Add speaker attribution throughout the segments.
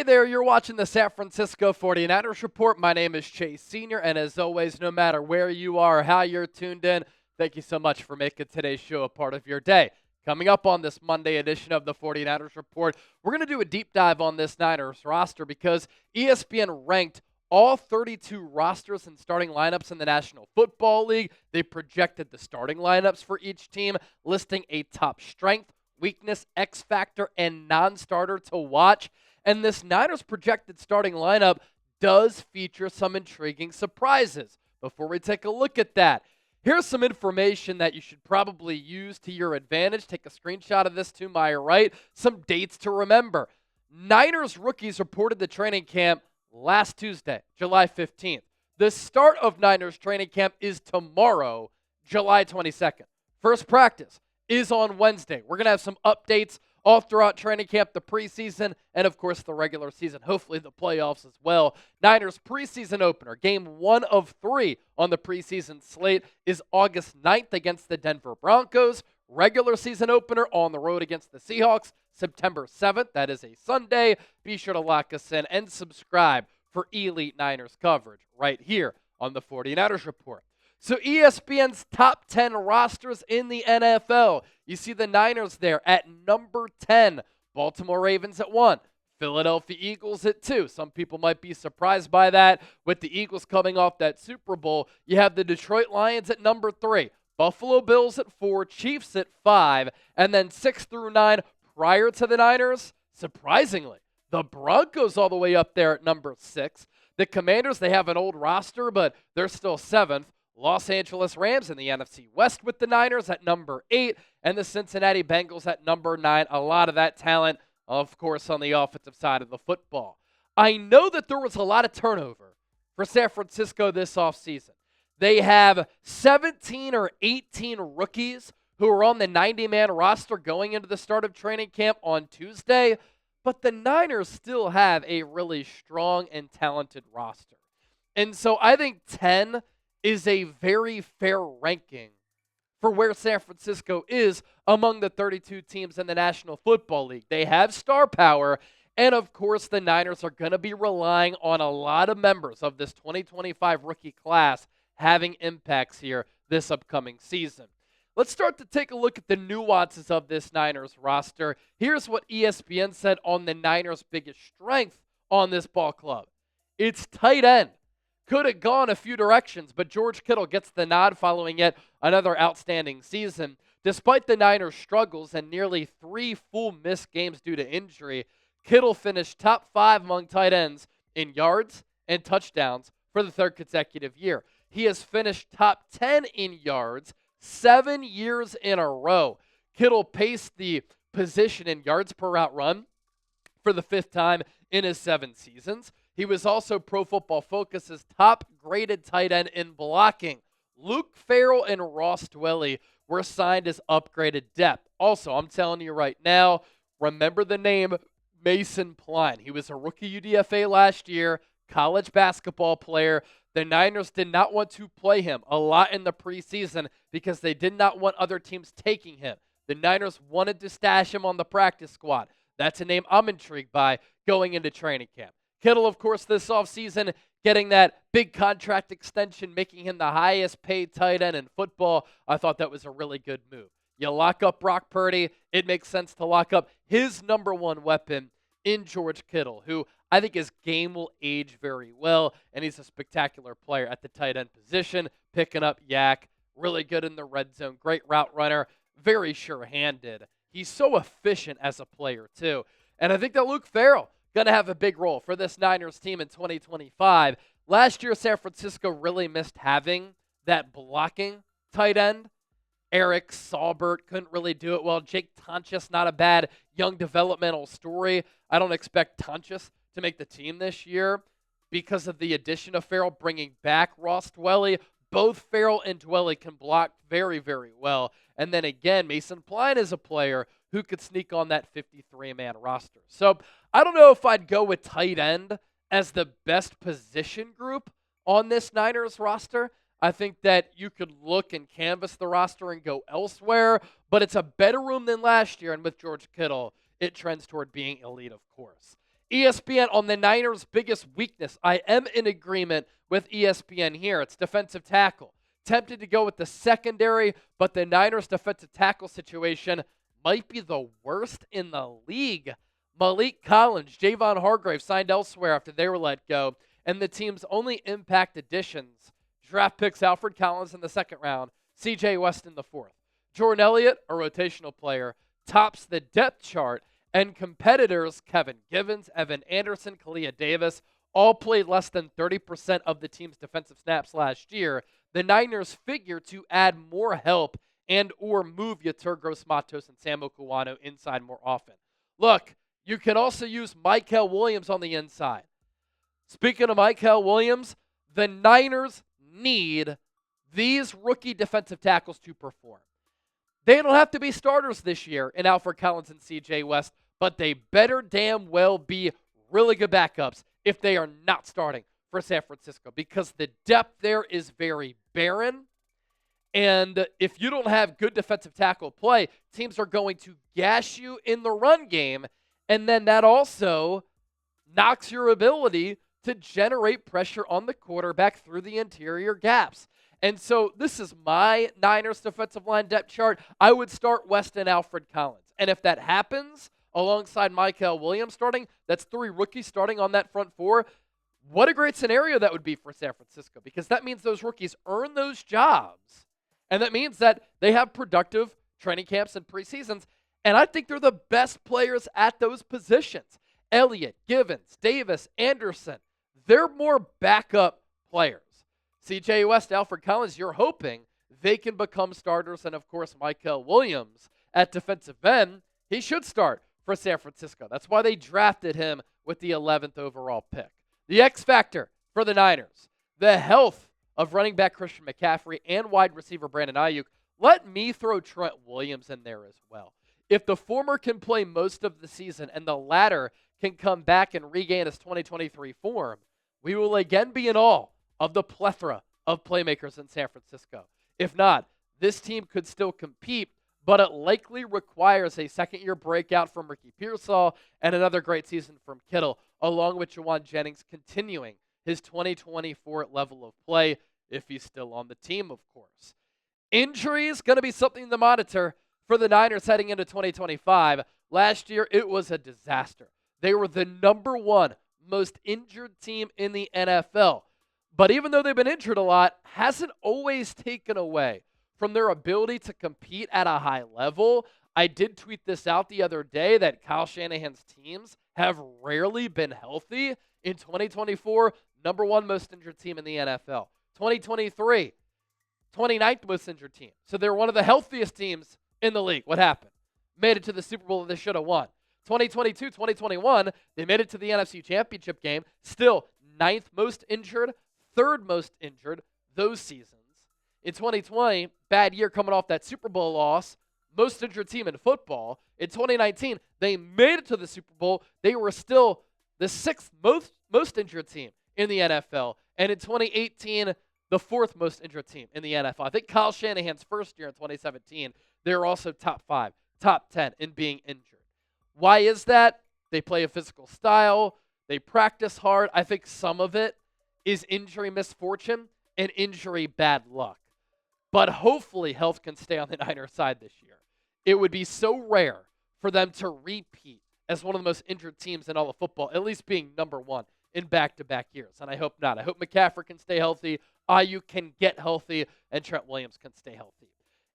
Speaker 1: there, you're watching the San Francisco 49ers Report. My name is Chase Sr., and as always, no matter where you are or how you're tuned in, thank you so much for making today's show a part of your day. Coming up on this Monday edition of the 49ers Report, we're going to do a deep dive on this Niners roster because ESPN ranked all 32 rosters and starting lineups in the National Football League. They projected the starting lineups for each team, listing a top strength, weakness, X factor, and non-starter to watch. And this Niners projected starting lineup does feature some intriguing surprises. Before we take a look at that, here's some information that you should probably use to your advantage. Take a screenshot of this to my right. Some dates to remember. Niners rookies reported to training camp last Tuesday, July 15th. The start of Niners training camp is tomorrow, July 22nd. First practice is on Wednesday. We're going to have some updates all throughout training camp, the preseason, and of course the regular season, hopefully the playoffs as well. Niners preseason opener, game 1 of 3 on the preseason slate, is August 9th against the Denver Broncos. Regular season opener on the road against the Seahawks, September 7th. That is a Sunday. Be sure to lock us in and subscribe for Elite Niners coverage right here on the 49ers Report. So ESPN's top 10 rosters in the NFL. You see the Niners there at number 10. Baltimore Ravens at 1. Philadelphia Eagles at 2. Some people might be surprised by that. With the Eagles coming off that Super Bowl, you have the Detroit Lions at number 3. Buffalo Bills at 4. Chiefs at 5. And then 6 through 9 prior to the Niners, surprisingly, the Broncos all the way up there at number 6. The Commanders, they have an old roster, but they're still 7th. Los Angeles Rams in the NFC West with the Niners at number 8, and the Cincinnati Bengals at number 9. A lot of that talent, of course, on the offensive side of the football. I know that there was a lot of turnover for San Francisco this offseason. They have 17 or 18 rookies who are on the 90-man roster going into the start of training camp on Tuesday, but the Niners still have a really strong and talented roster. And so I think 10 is a very fair ranking for where San Francisco is among the 32 teams in the National Football League. They have star power, and of course the Niners are going to be relying on a lot of members of this 2025 rookie class having impacts here this upcoming season. Let's start to take a look at the nuances of this Niners roster. Here's what ESPN said on the Niners' biggest strength on this ball club. It's tight end. Could have gone a few directions, but George Kittle gets the nod following yet another outstanding season. Despite the Niners' struggles and nearly 3 full missed games due to injury, Kittle finished top 5 among tight ends in yards and touchdowns for the 3rd consecutive year. He has finished top 10 in yards 7 years in a row. Kittle paced the position in yards per route run for the 5th time in his 7 seasons. He was also Pro Football Focus's top-graded tight end in blocking. Luke Farrell and Ross Dwelley were signed as upgraded depth. Also, I'm telling you right now, remember the name Mason Pline. He was a rookie UDFA last year, college basketball player. The Niners did not want to play him a lot in the preseason because they did not want other teams taking him. The Niners wanted to stash him on the practice squad. That's a name I'm intrigued by going into training camp. Kittle, of course, this offseason getting that big contract extension, making him the highest paid tight end in football. I thought that was a really good move. You lock up Brock Purdy, it makes sense to lock up his number 1 weapon in George Kittle, who I think his game will age very well, and he's a spectacular player at the tight end position, picking up yak, really good in the red zone, great route runner, very sure-handed. He's so efficient as a player, too. And I think that Luke Farrell going to have a big role for this Niners team in 2025. Last year, San Francisco really missed having that blocking tight end. Eric Saubert couldn't really do it well. Jake Tonches, not a bad young developmental story. I don't expect Tonches to make the team this year because of the addition of Farrell, bringing back Ross Dwelley. Both Farrell and Dwelley can block very, very well. And then again, Mason Pline is a player who could sneak on that 53-man roster. So I don't know if I'd go with tight end as the best position group on this Niners roster. I think that you could look and canvas the roster and go elsewhere, but it's a better room than last year, and with George Kittle, it trends toward being elite, of course. ESPN on the Niners' biggest weakness. I am in agreement with ESPN here. It's defensive tackle. Tempted to go with the secondary, but the Niners' defensive tackle situation might be the worst in the league. Malik Collins, Javon Hargrave signed elsewhere after they were let go, and the team's only impact additions, draft picks Alfred Collins in the second round, C.J. West in the fourth. Jordan Elliott, a rotational player, tops the depth chart, and competitors Kevin Givens, Evan Anderson, Kalia Davis all played less than 30% of the team's defensive snaps last year. The Niners figure to add more help and or move Yetur Gross-Matos and Sam Okuwano inside more often. Look, you can also use Mykel Williams on the inside. Speaking of Mykel Williams, the Niners need these rookie defensive tackles to perform. They don't have to be starters this year in Alfred Collins and C.J. West, but they better damn well be really good backups if they are not starting for San Francisco, because the depth there is very barren. And if you don't have good defensive tackle play, teams are going to gash you in the run game, and then that also knocks your ability to generate pressure on the quarterback through the interior gaps. And so this is my Niners defensive line depth chart. I would start West and Alfred Collins. And if that happens alongside Mykel Williams starting, that's 3 rookies starting on that front 4. What a great scenario that would be for San Francisco, because that means those rookies earn those jobs. And that means that they have productive training camps and preseasons. And I think they're the best players at those positions. Elliott, Givens, Davis, Anderson, they're more backup players. C.J. West, Alfred Collins, you're hoping they can become starters. And, of course, Mykel Williams at defensive end, he should start for San Francisco. That's why they drafted him with the 11th overall pick. The X factor for the Niners, the health of running back Christian McCaffrey and wide receiver Brandon Ayuk. Let me throw Trent Williams in there as well. If the former can play most of the season and the latter can come back and regain his 2023 form, we will again be in awe of the plethora of playmakers in San Francisco. If not, this team could still compete, but it likely requires a second-year breakout from Ricky Pearsall and another great season from Kittle, along with Juwan Jennings continuing his 2024 level of play, if he's still on the team, of course. Injuries going to be something to monitor for the Niners heading into 2025. Last year, it was a disaster. They were the number 1 most injured team in the NFL. But even though they've been injured a lot, hasn't always taken away from their ability to compete at a high level. I did tweet this out the other day that Kyle Shanahan's teams have rarely been healthy. In 2024, number 1 most injured team in the NFL. 2023, 29th most injured team. So they're one of the healthiest teams in the league. What happened? Made it to the Super Bowl that they should have won. 2022, 2021, they made it to the NFC Championship game. Still 9th most injured, 3rd most injured those seasons. In 2020, bad year coming off that Super Bowl loss, most injured team in football. In 2019, they made it to the Super Bowl. They were still the 6th most injured team in the NFL. And in 2018, the 4th most injured team in the NFL. I think Kyle Shanahan's first year in 2017, they were also top 5, top 10 in being injured. Why is that? They play a physical style. They practice hard. I think some of it is injury misfortune and injury bad luck. But hopefully health can stay on the Niners side this year. It would be so rare for them to repeat as one of the most injured teams in all of football, at least being number 1 in back-to-back years. And I hope not. I hope McCaffrey can stay healthy, Ayuk can get healthy, and Trent Williams can stay healthy.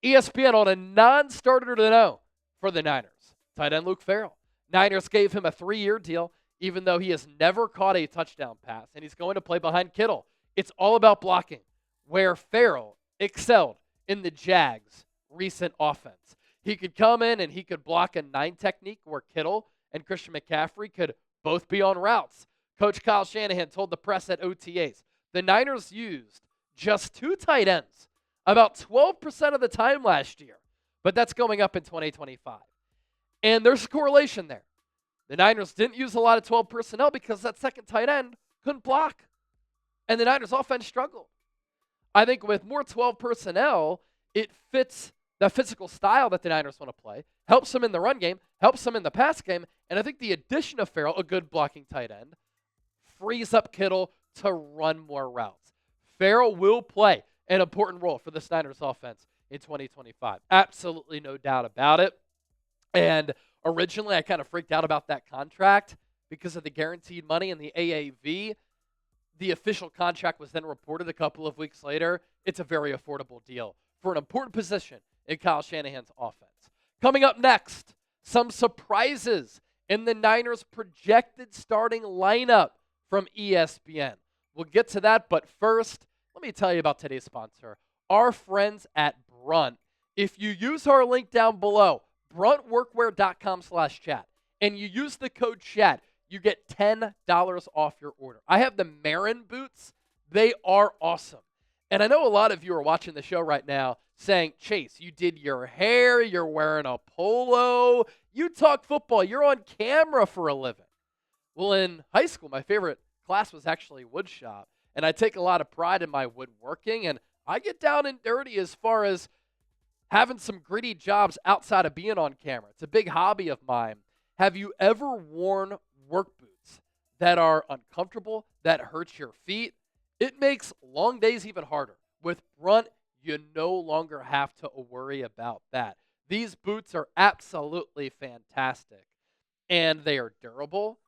Speaker 1: ESPN on a non-starter to know for the Niners. Tight end Luke Farrell. Niners gave him a 3-year deal, even though he has never caught a touchdown pass, and he's going to play behind Kittle. It's all about blocking, where Farrell excelled in the Jags' recent offense. He could come in and he could block a 9 technique where Kittle and Christian McCaffrey could both be on routes. Coach Kyle Shanahan told the press at OTAs, the Niners used just 2 tight ends about 12% of the time last year, but that's going up in 2025. And there's a correlation there. The Niners didn't use a lot of 12 personnel because that second tight end couldn't block. And the Niners offense struggled. I think with more 12 personnel, it fits that physical style that the Niners want to play, helps them in the run game, helps them in the pass game, and I think the addition of Farrell, a good blocking tight end, frees up Kittle to run more routes. Farrell will play an important role for the Niners offense in 2025. Absolutely no doubt about it. And originally, I kind of freaked out about that contract because of the guaranteed money and the AAV. The official contract was then reported a couple of weeks later. It's a very affordable deal for an important position in Kyle Shanahan's offense. Coming up next, some surprises in the Niners' projected starting lineup from ESPN. We'll get to that, but first, let me tell you about today's sponsor, our friends at Brunt. If you use our link down below, bruntworkwear.com/chat, and you use the code chat, you get $10 off your order. I have the Marin boots. They are awesome. And I know a lot of you are watching the show right now saying, Chase, you did your hair, you're wearing a polo, you talk football, you're on camera for a living. Well, in high school, my favorite class was actually woodshop, and I take a lot of pride in my woodworking, and I get down and dirty as far as having some gritty jobs outside of being on camera. It's a big hobby of mine. Have you ever worn work boots that are uncomfortable, that hurt your feet? It makes long days even harder. With Brunt, you no longer have to worry about that. These boots are absolutely fantastic, and they are durable.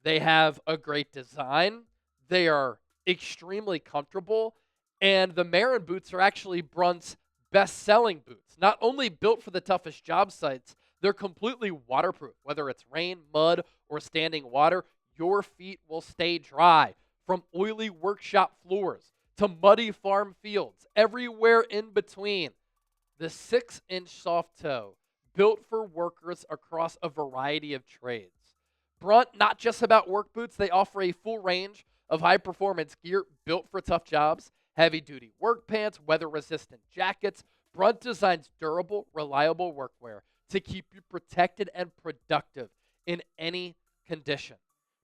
Speaker 1: They have a great design. They are extremely comfortable, and the Marin boots are actually Brunt's best-selling boots. Not only built for the toughest job sites, they're completely waterproof. Whether it's rain, mud, or standing water, your feet will stay dry. From oily workshop floors to muddy farm fields, everywhere in between. The 6-inch soft toe, built for workers across a variety of trades. Brunt, not just about work boots, they offer a full range of high-performance gear built for tough jobs, heavy-duty work pants, weather-resistant jackets. Brunt designs durable, reliable workwear to keep you protected and productive in any condition.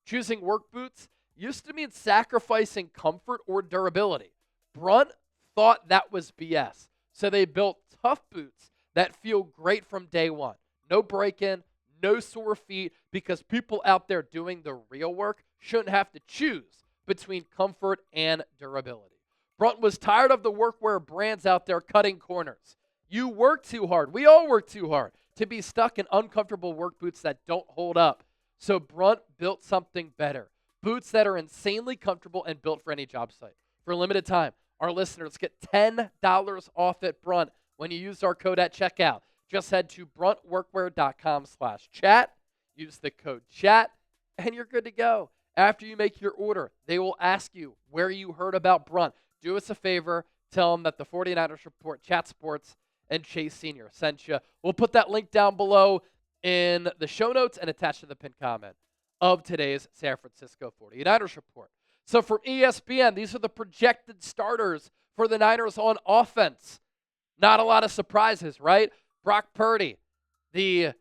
Speaker 1: Choosing work boots used to mean sacrificing comfort or durability. Brunt thought that was BS, so they built tough boots that feel great from day one. No break-in, no sore feet, because people out there doing the real work shouldn't have to choose between comfort and durability. Brunt was tired of the workwear brands out there cutting corners. You work too hard. We all work too hard to be stuck in uncomfortable work boots that don't hold up. So Brunt built something better. Boots that are insanely comfortable and built for any job site. For a limited time, our listeners get $10 off at Brunt when you use our code at checkout. Just head to bruntworkwear.com/chat, use the code chat, and you're good to go. After you make your order, they will ask you where you heard about Brunt. Do us a favor, tell them that the 49ers Report, Chat Sports, and Chase Sr. sent you. We'll put that link down below in the show notes and attached to the pinned comment of today's San Francisco 49ers Report. So from ESPN, these are the projected starters for the Niners on offense. Not a lot of surprises, right? Brock Purdy, the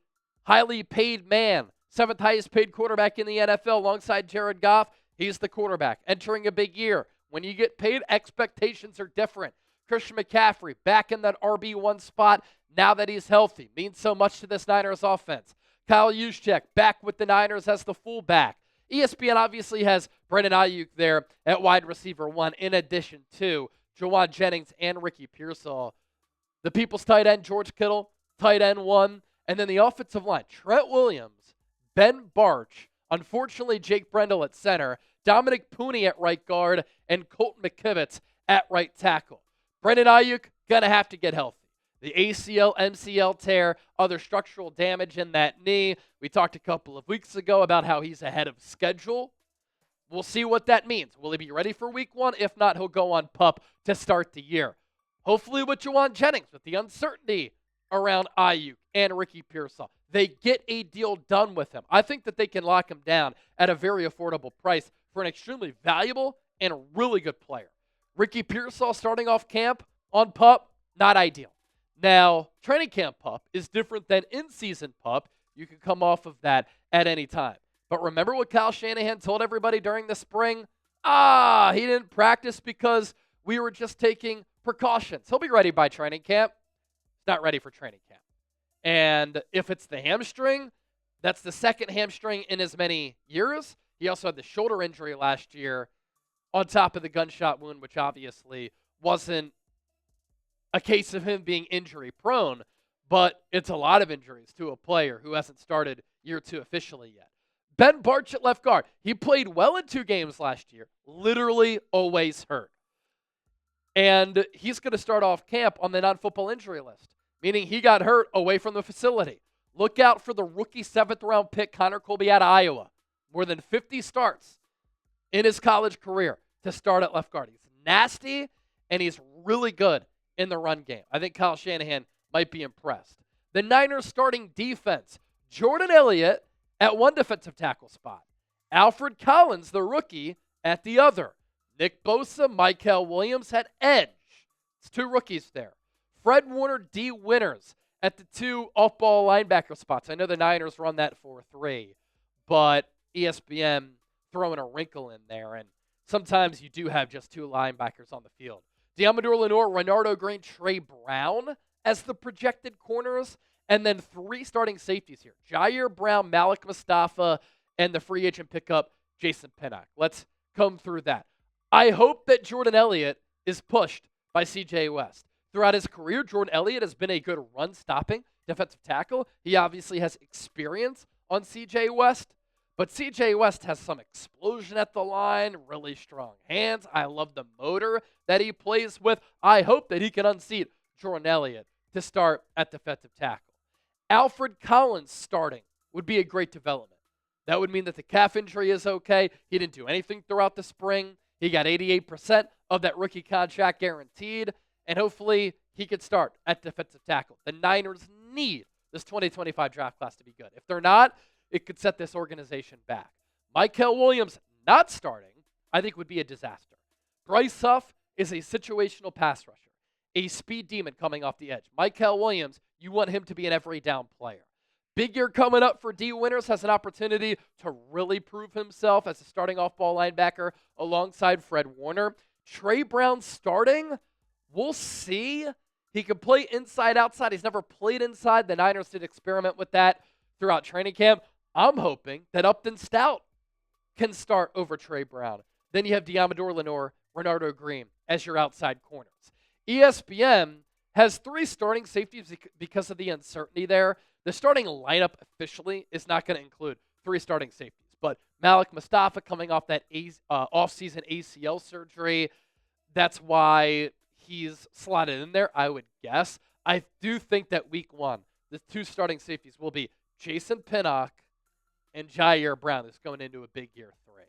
Speaker 1: highly paid man, 7th highest paid quarterback in the NFL alongside Jared Goff. He's the quarterback entering a big year. When you get paid, expectations are different. Christian McCaffrey back in that RB1 spot now that he's healthy. Means so much to this Niners offense. Kyle Juszczyk back with the Niners as the fullback. ESPN obviously has Brandon Ayuk there at wide receiver 1 in addition to Juwan Jennings and Ricky Pearsall. The People's tight end, George Kittle, tight end 1. And then the offensive line, Trent Williams, Ben Barch, unfortunately Jake Brendel at center, Dominic Pooney at right guard, and Colton McKivitz at right tackle. Brandon Ayuk, going to have to get healthy. The ACL, MCL tear, other structural damage in that knee. We talked a couple of weeks ago about how he's ahead of schedule. We'll see what that means. Will he be ready for week 1? If not, he'll go on PUP to start the year. Hopefully with Juwan Jennings, with the uncertainty around Ayuk and Ricky Pearsall, they get a deal done with him. I think that they can lock him down at a very affordable price for an extremely valuable and really good player. Ricky Pearsall starting off camp on PUP, not ideal. Now, training camp PUP is different than in-season PUP. You can come off of that at any time. But remember what Kyle Shanahan told everybody during the spring? He didn't practice because we were just taking precautions. He'll be ready by training camp. He's not ready for training camp. And if it's the hamstring, that's the second hamstring in as many years. He also had the shoulder injury last year on top of the gunshot wound, which obviously wasn't a case of him being injury prone, but it's a lot of injuries to a player who hasn't started year 2 officially yet. Ben Bartch at left guard. He played well in 2 games last year, literally always hurt. And he's going to start off camp on the non-football injury list, meaning he got hurt away from the facility. Look out for the rookie 7th-round pick, Connor Colby out of Iowa. More than 50 starts in his college career to start at left guard. He's nasty, and he's really good in the run game. I think Kyle Shanahan might be impressed. The Niners starting defense, Jordan Elliott at one defensive tackle spot. Alfred Collins, the rookie, at the other. Nick Bosa, Mykel Williams at edge. It's 2 rookies there. Fred Warner, D. Winters at the 2 off-ball linebacker spots. I know the Niners run that 4-3, but ESPN throwing a wrinkle in there, and sometimes you do have just 2 linebackers on the field. Diamador Lenore, Renardo Green, Trey Brown as the projected corners, and then 3 starting safeties here. Jair Brown, Malik Mustafa, and the free agent pickup, Jason Pinnock. Let's come through that. I hope that Jordan Elliott is pushed by C.J. West. Throughout his career, Jordan Elliott has been a good run-stopping defensive tackle. He obviously has experience on C.J. West, but C.J. West has some explosion at the line, really strong hands. I love the motor that he plays with. I hope that he can unseat Jordan Elliott to start at defensive tackle. Alfred Collins starting would be a great development. That would mean that the calf injury is okay. He didn't do anything throughout the spring. He got 88% of that rookie contract guaranteed, and hopefully he could start at defensive tackle. The Niners need this 2025 draft class to be good. If they're not, it could set this organization back. Mykel Williams not starting, I think, would be a disaster. Bryce Huff is a situational pass rusher, a speed demon coming off the edge. Mykel Williams, you want him to be an every down player. Big year coming up for D. Winters, has an opportunity to really prove himself as a starting off-ball linebacker alongside Fred Warner. Trey Brown starting, we'll see. He can play inside, outside. He's never played inside. The Niners did experiment with that throughout training camp. I'm hoping that Upton Stout can start over Trey Brown. Then you have Diamador Lenore, Renardo Green as your outside corners. ESPN has 3 starting safeties because of the uncertainty there. The starting lineup officially is not going to include 3 starting safeties, but Malik Mustafa coming off that off-season ACL surgery, that's why he's slotted in there, I would guess. I do think that week 1, the 2 starting safeties will be Jason Pinnock and Jair Brown, who's going into a big year 3.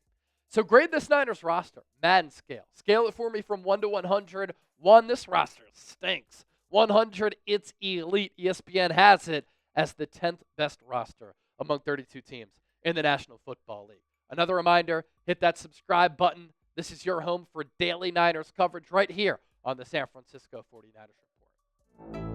Speaker 1: So grade this Niners roster, Madden scale. Scale it for me from 1 to 100. 1, this roster stinks. 100, it's elite. ESPN has it as the 10th best roster among 32 teams in the National Football League. Another reminder, hit that subscribe button. This is your home for daily Niners coverage right here on the San Francisco 49ers Report.